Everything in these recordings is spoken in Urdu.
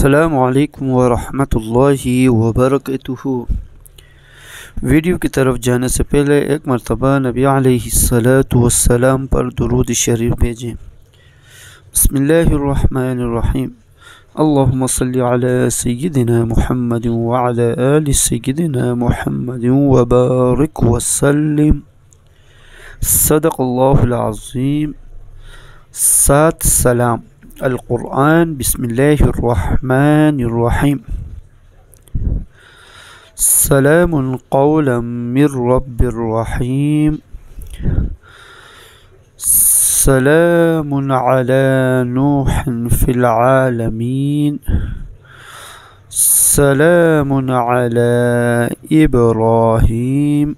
السلام علیکم ورحمۃ اللہ وبرکاتہ۔ ویڈیو کی طرف جانے سے پہلے ایک مرتبہ نبی علیہ السلام پر درود شریف بھیجیں۔ بسم اللہ الرحمن الرحیم۔ اللہم صلی علی سیدنا محمد وعلی آل سیدنا محمد وبارک وسلم۔ صدق اللہ العظیم۔ 7 سلام القرآن۔ بسم اللہ الرحمن الرحیم۔ سلام قولا من رب الرحیم۔ سلام علی نوح فی العالمین۔ سلام علی ابراہیم۔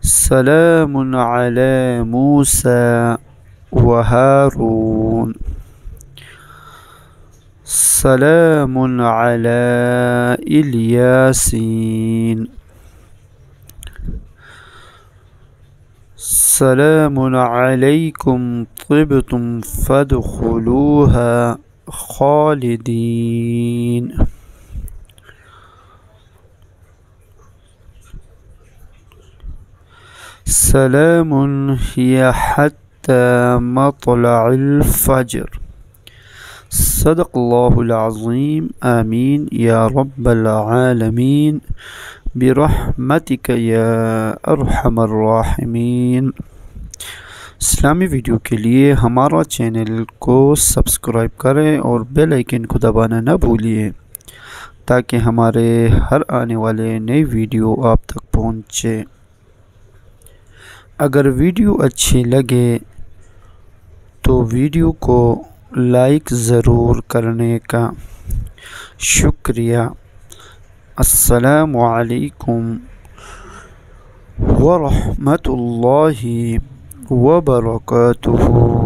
سلام علی موسیٰ وہارون۔ سلام علی الیاسین۔ سلام علیکم طبتم فادخلوها خالدین۔ سلام ہی حتی مطلع الفجر۔ صدق اللہ العظیم۔ آمین یا رب العالمین برحمتک یا ارحم الراحمین۔ اسلامی ویڈیو کے لیے ہمارا چینل کو سبسکرائب کریں اور بیل آئیکن کو دبانا نہ بھولیے تاکہ ہمارے ہر آنے والے نئی ویڈیو آپ تک پہنچے۔ اگر ویڈیو اچھی لگے تو ویڈیو کو لائک ضرور کرنے کا شکریہ۔ السلام علیکم ورحمۃ اللہ وبرکاتہ۔